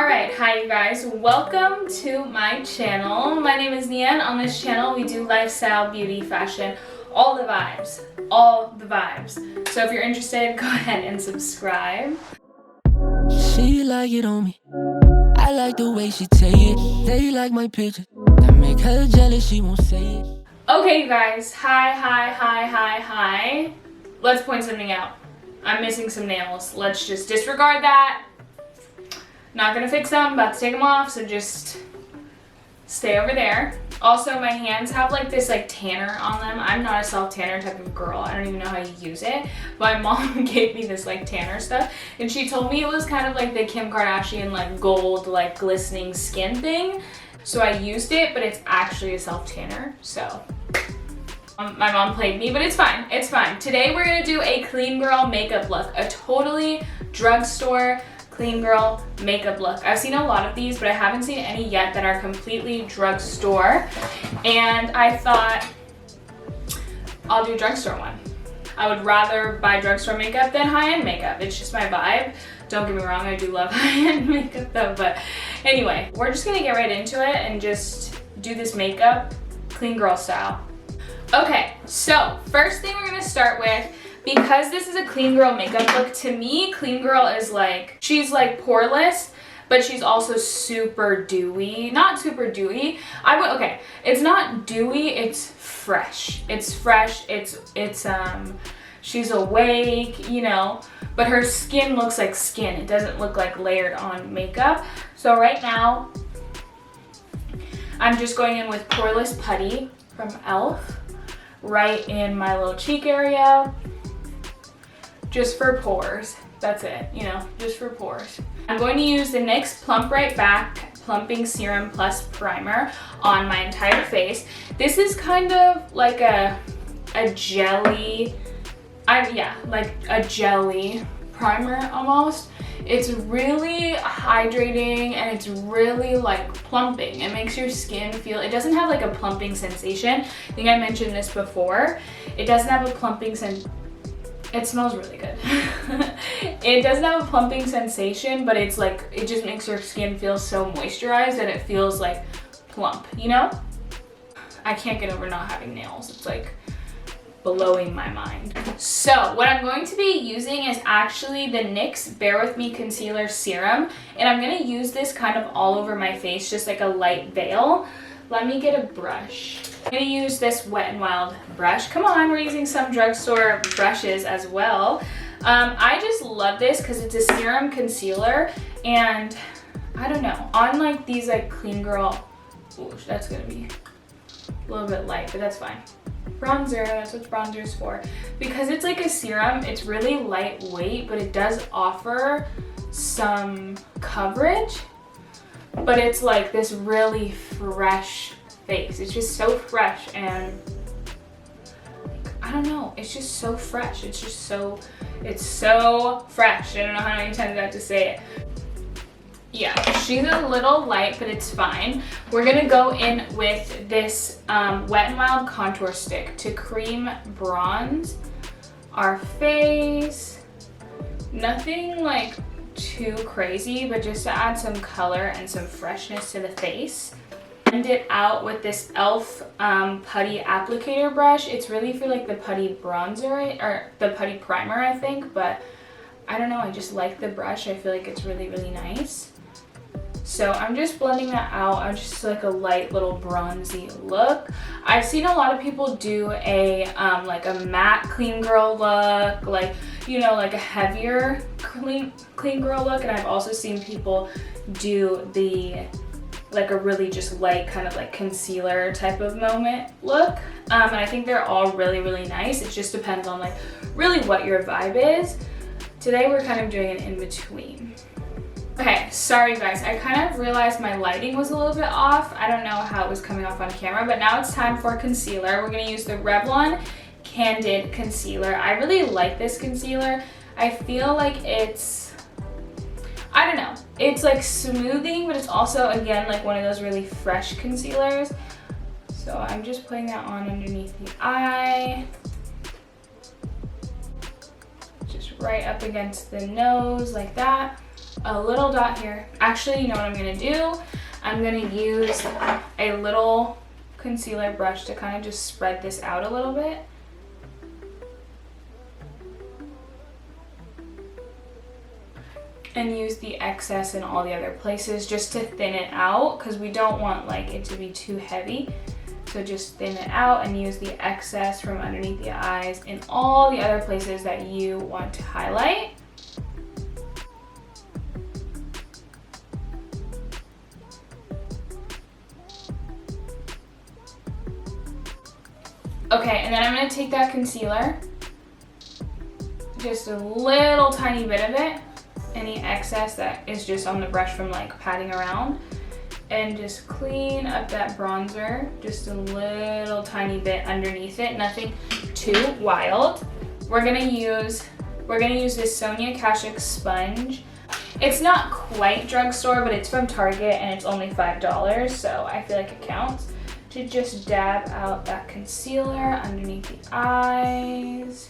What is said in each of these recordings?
Alright, hi you guys. Welcome to my channel. My name is Nia, and on this channel we do lifestyle, beauty, fashion, all the vibes. All the vibes. So if you're interested, go ahead and subscribe. She like it on me. I like the way she take it. They like my picture. That make her jealous, she won't say it. Okay, you guys. Hi. Let's point something out. I'm missing some nails. Let's just disregard that. Not gonna fix them, about to take them off, so just stay over there. Also, my hands have like this like tanner on them. I'm not a self-tanner type of girl. I don't even know how you use it. My mom gave me this like tanner stuff, and she told me it was kind of like the Kim Kardashian like gold like glistening skin thing. So I used it, but it's actually a self-tanner, so my mom played me, but it's fine. It's fine. Today we're gonna do a clean girl makeup look, a totally drugstore clean girl makeup look. I've seen a lot of these, but I haven't seen any yet that are completely drugstore, and I thought I'll do drugstore one. I would rather buy drugstore makeup than high-end makeup. It's just my vibe. Don't get me wrong, I do love high-end makeup though, but anyway, we're just gonna get right into it and just do this makeup clean girl style. Okay, so first thing we're gonna start with, because this is a clean girl makeup look, to me, clean girl is like, she's like poreless, but she's also super dewy. Not super dewy. Okay, it's not dewy, it's fresh. It's fresh, she's awake, you know, but her skin looks like skin. It doesn't look like layered on makeup. So right now, I'm just going in with Poreless Putty from e.l.f. right in my little cheek area. Just for pores, that's it, you know, just for pores. I'm going to use the NYX Plump Right Back Plumping Serum Plus Primer on my entire face. This is kind of like a jelly, like a jelly primer almost. It's really hydrating and it's really like plumping. It makes your skin feel, it doesn't have like a plumping sensation. I think I mentioned this before. It doesn't have a plumping sensation. It smells really good. It doesn't have a plumping sensation, but it's like, it just makes your skin feel so moisturized that it feels like plump, you know? I can't get over not having nails. It's like blowing my mind. So what I'm going to be using is actually the NYX Bare With Me Concealer Serum, and I'm gonna use this kind of all over my face, just like a light veil. Let me get a brush. I'm gonna use this Wet n Wild brush. Come on, we're using some drugstore brushes as well. I just love this because it's a serum concealer, and I don't know, on like these like clean girl, ooh, that's gonna be a little bit light, but that's fine. Bronzer, that's what bronzer is for. Because it's like a serum, it's really lightweight, but it does offer some coverage. But it's like this really fresh face. It's just so fresh, and I don't know, it's just so fresh. It's so fresh. I don't know how many times I have to say it. Yeah, she's a little light, but it's fine. We're gonna go in with this Wet n Wild contour stick to cream bronze our face. Nothing like too crazy, but just to add some color and some freshness to the face. Blend it out with this e.l.f. Putty applicator brush. It's really for like the putty bronzer, or the putty primer, I think, but I don't know, I just like the brush. I feel like it's really, really nice. So I'm just blending that out. I'm just like a light little bronzy look. I've seen a lot of people do a like a matte clean girl look, like, you know, like a heavier clean girl look, and I've also seen people do the like a really just light kind of like concealer type of moment look, and I think they're all really, really nice. It just depends on like really what your vibe is. Today we're kind of doing an in-between. Okay, sorry guys, I kind of realized my lighting was a little bit off. I don't know how it was coming off on camera, but now it's time for concealer. We're gonna use the Revlon Candid Concealer. I really like this concealer. I feel like it's, I don't know, it's like smoothing, but it's also, again, like one of those really fresh concealers. So I'm just putting that on underneath the eye. Just right up against the nose like that. a little dot here. Actually, you know what I'm gonna do? I'm gonna use a little concealer brush to kind of just spread this out a little bit. And use the excess in all the other places just to thin it out, because we don't want like it to be too heavy. So just thin it out and use the excess from underneath the eyes in all the other places that you want to highlight. Okay, and then I'm going to take that concealer, just a little tiny bit of it, any excess that is just on the brush from like patting around, and just clean up that bronzer just a little tiny bit underneath it, nothing too wild. We're gonna use this Nia Kajumulo sponge. It's not quite drugstore, but it's from Target and it's only $5, so I feel like it counts. To just dab out that concealer underneath the eyes.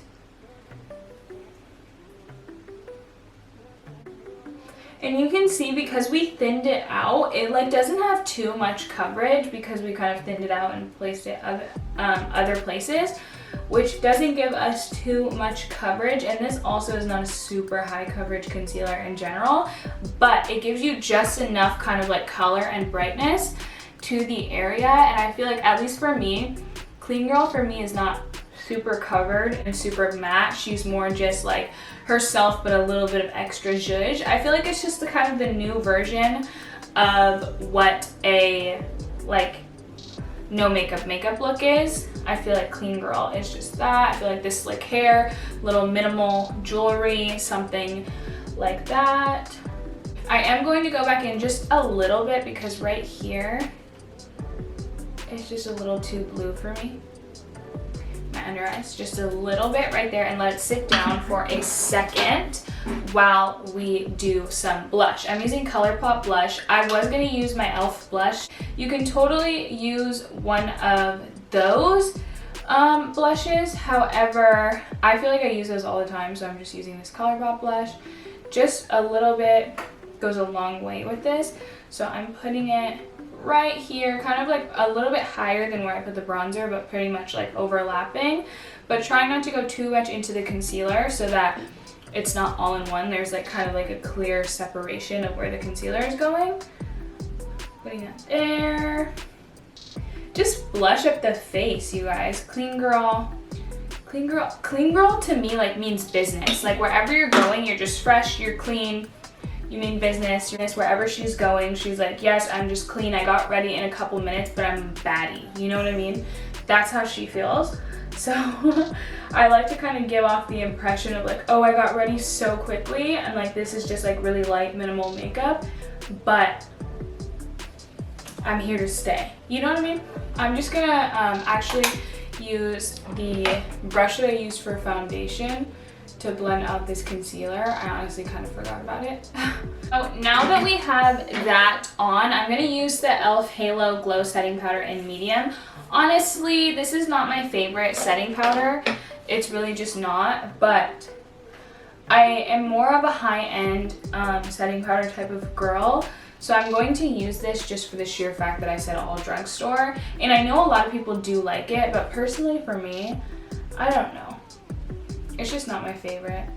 And you can see, because we thinned it out, it like doesn't have too much coverage because we kind of thinned it out and placed it other places, which doesn't give us too much coverage. And this also is not a super high coverage concealer in general, but it gives you just enough kind of like color and brightness to the area. And I feel like, at least for me, Clean Girl for me is not super covered and super matte. She's more just like herself, but a little bit of extra zhuzh. I feel like it's just the kind of the new version of what a like no makeup look is. I feel like Clean Girl is just that. I feel like this slick hair, little minimal jewelry, something like that. I am going to go back in just a little bit because right here it's just a little too blue for me. My under eyes, just a little bit right there, and let it sit down for a second while we do some blush. I'm using ColourPop blush. I was gonna use my e.l.f. blush. You can totally use one of those blushes. However, I feel like I use those all the time, so I'm just using this ColourPop blush. Just a little bit goes a long way with this. So I'm putting it right here, kind of like a little bit higher than where I put the bronzer, but pretty much like overlapping, but trying not to go too much into the concealer so that it's not all in one. There's like kind of like a clear separation of where the concealer is going. Putting that there. Just blush up the face, you guys. Clean Girl to me like means business. Like wherever you're going, you're just fresh, you're clean. You mean business. Wherever she's going, she's like, yes, I'm just clean. I got ready in a couple minutes, but I'm baddie. You know what I mean? That's how she feels. So I like to kind of give off the impression of like, oh, I got ready so quickly, and like this is just like really light, minimal makeup, but I'm here to stay. You know what I mean? I'm just gonna actually use the brush that I used for foundation to blend out this concealer. I honestly kind of forgot about it. So now that we have that on, I'm gonna use the e.l.f. Halo Glow Setting Powder in medium. Honestly, this is not my favorite setting powder. It's really just not, but I am more of a high-end setting powder type of girl. So I'm going to use this just for the sheer fact that I said all drugstore. And I know a lot of people do like it, but personally for me, I don't know. It's just not my favorite.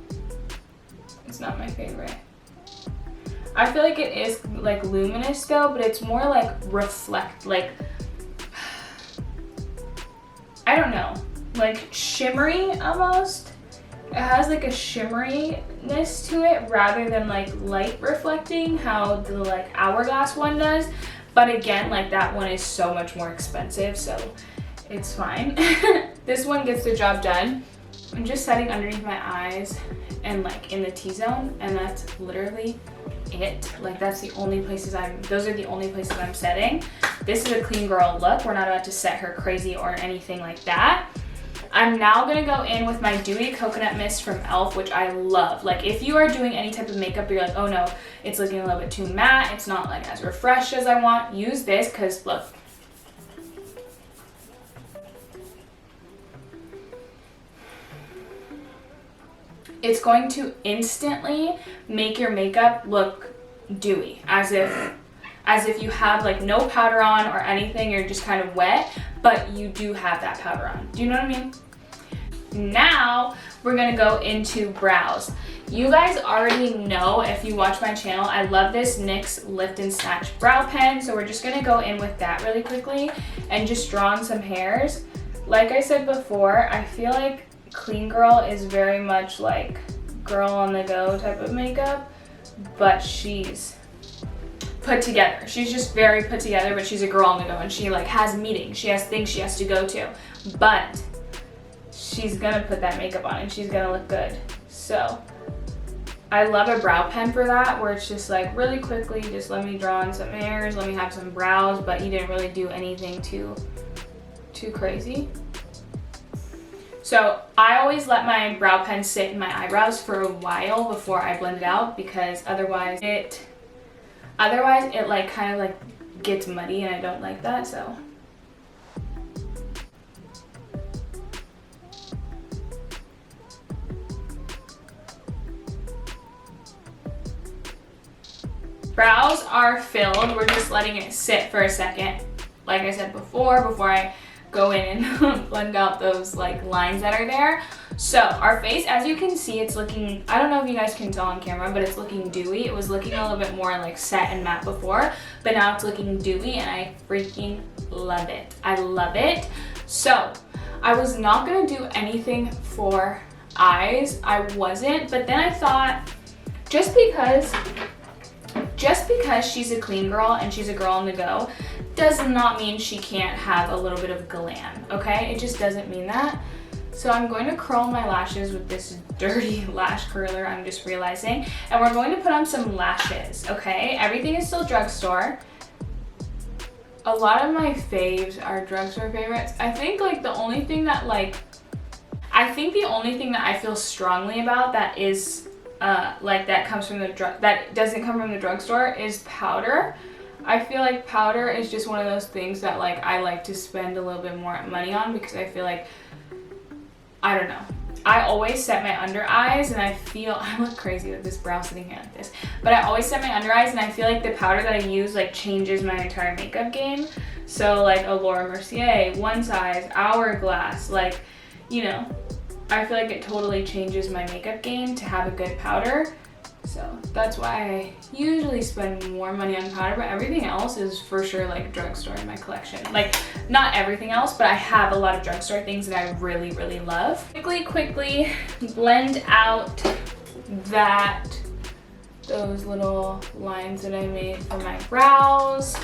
It's not my favorite. I feel like it is like luminous though, but it's more like like, I don't know, like shimmery almost. It has like a shimmeriness to it rather than like light reflecting how the like Hourglass one does. But again, like that one is so much more expensive, so it's fine. This one gets the job done. I'm just setting underneath my eyes and like in the T-zone, and that's literally it. Like that's the only places those are the only places I'm setting. This is a Clean Girl look. We're not about to set her crazy or anything like that. I'm now gonna go in with my Dewy Coconut Mist from e.l.f., which I love. Like if you are doing any type of makeup, you're like, oh no, it's looking a little bit too matte, it's not like as refreshed as I want, use this, because look. it's going to instantly make your makeup look dewy, as if you have like no powder on or anything, you're just kind of wet, but you do have that powder on. Do you know what I mean? Now we're gonna go into brows. You guys already know, if you watch my channel, I love this NYX Lift and Snatch brow pen, so we're just gonna go in with that really quickly and just draw on some hairs. Like I said before, I feel like Clean Girl is very much like girl on the go type of makeup, but she's put together. She's just very put together, but she's a girl on the go, and she like has meetings, she has things she has to go to, but she's gonna put that makeup on and she's gonna look good. So I love a brow pen for that, where it's just like really quickly, just let me draw on some hairs, let me have some brows, but you didn't really do anything too crazy. So I always let my brow pen sit in my eyebrows for a while before I blend it out, because otherwise it like kind of like gets muddy, and I don't like that. So brows are filled. We're just letting it sit for a second, like I said before I go in and blend out those like lines that are there. So our face, as you can see, it's looking, I don't know if you guys can tell on camera, but it's looking dewy. It was looking a little bit more like set and matte before, but now it's looking dewy, and I freaking love it. I love it. So I was not gonna do anything for eyes. I wasn't, but then I thought, just because she's a clean girl and she's a girl on the go does not mean she can't have a little bit of glam, okay? It just doesn't mean that. So I'm going to curl my lashes with this dirty lash curler, I'm just realizing, and we're going to put on some lashes, okay? Everything is still Drugstore. A lot of my faves are Drugstore favorites. I think like the only thing that I feel strongly about that is like that doesn't come from the drugstore is powder. I feel like powder is just one of those things that like I like to spend a little bit more money on, because I feel like, I don't know, I always set my under eyes, and I feel, I look crazy with this brow sitting here like this, but I always set my under eyes, and I feel like the powder that I use like changes my entire makeup game. So like a Laura Mercier, One Size, Hourglass, like, you know, I feel like it totally changes my makeup game to have a good powder. So that's why I usually spend more money on powder, but everything else is for sure like Drugstore in my collection. Like, not everything else, but I have a lot of Drugstore things that I really, really love. Quickly blend out those little lines that I made for my brows.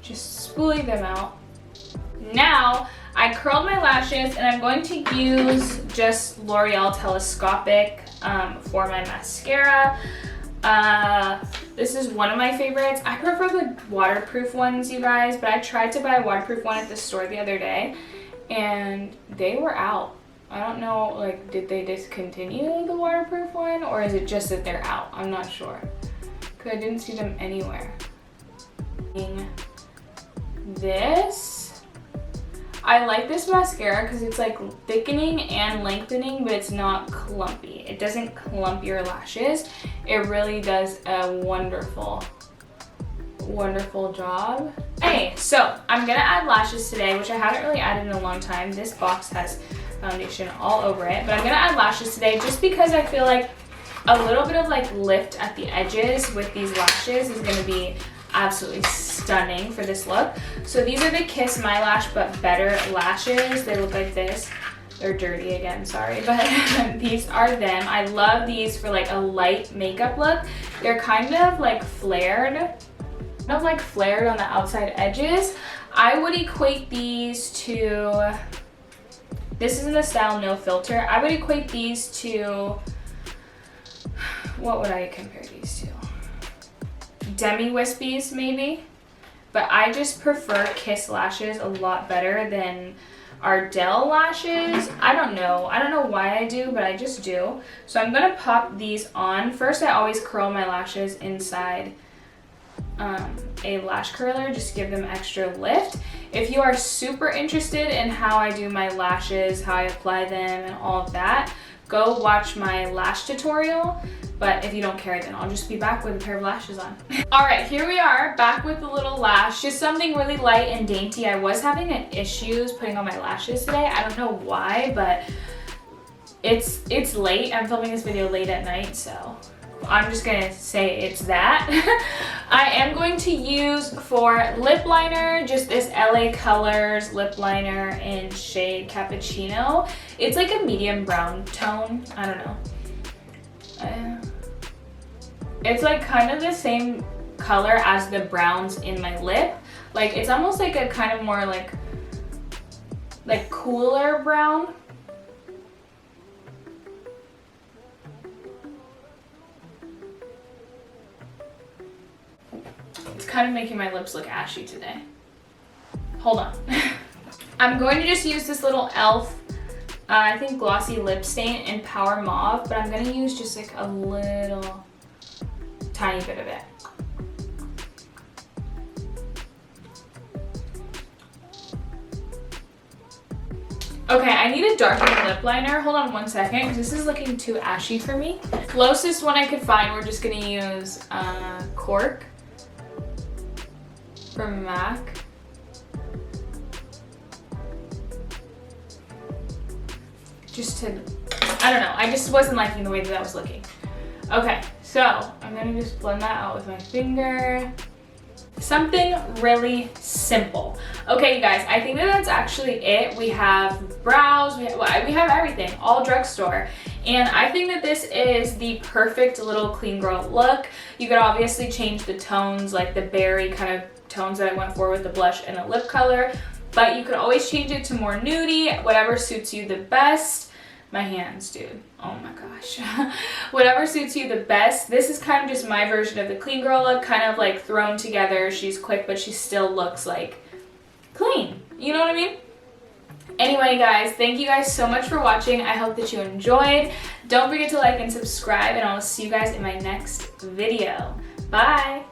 Just spoolie them out. Now, I curled my lashes, and I'm going to use just L'Oreal Telescopic for my mascara. This is one of my favorites. I prefer the waterproof ones, you guys, but I tried to buy a waterproof one at the store the other day, and they were out. I don't know, like, did they discontinue the waterproof one, or is it just that they're out? I'm not sure, because I didn't see them anywhere. This, I like this mascara because it's like thickening and lengthening, but it's not clumpy. It doesn't clump your lashes. It really does a wonderful job. Hey, so I'm gonna add lashes today, which I haven't really added in a long time. This box has foundation all over it, but I'm gonna add lashes today just because I feel like a little bit of like lift at the edges with these lashes is gonna be absolutely stunning for this look. So these are the Kiss My Lash but Better lashes. They look like this. They're dirty again, sorry, but these are them. I love these for like a light makeup look. They're kind of like flared on the outside edges. I would equate these to, this is in the style No Filter. I would equate these to, what would I compare these to? Demi Wispies maybe, but I just prefer Kiss lashes a lot better than Ardell lashes. I don't know why I do, but I just do. So I'm gonna pop these on. First, I always curl my lashes inside a lash curler just to give them extra lift. If you are super interested in how I do my lashes, how I apply them, and all of that, go watch my lash tutorial. But if you don't care, then I'll just be back with a pair of lashes on. All right, here we are, back with the little lash. Just something really light and dainty. I was having issues putting on my lashes today. I don't know why, but it's late. I'm filming this video late at night, so I'm just gonna say it's that. I am going to use for lip liner, just this LA Colors lip liner in shade Cappuccino. It's like a medium brown tone. I don't know. It's like kind of the same color as the browns in my lip. Like it's almost like a kind of more like cooler brown. It's kind of making my lips look ashy today. Hold on. I'm going to just use this little e.l.f. I think glossy lip stain in Power Mauve, but I'm going to use just like a little tiny bit of it. Okay, I need a darker lip liner. Hold on one second, because this is looking too ashy for me. Closest one I could find, we're just going to use Cork from MAC. Just to, I don't know, I just wasn't liking the way that was looking. Okay, so I'm gonna just blend that out with my finger. Something really simple. Okay, you guys, I think that's actually it. We have brows, we have everything, all Drugstore. And I think that this is the perfect little clean girl look. You could obviously change the tones, like the berry kind of tones that I went for with the blush and the lip color. But you could always change it to more nudie, whatever suits you the best. My hands, dude. Oh my gosh. Whatever suits you the best. This is kind of just my version of the clean girl look, kind of like thrown together. She's quick, but she still looks like clean. You know what I mean? Anyway, guys, thank you guys so much for watching. I hope that you enjoyed. Don't forget to like and subscribe, and I'll see you guys in my next video. Bye.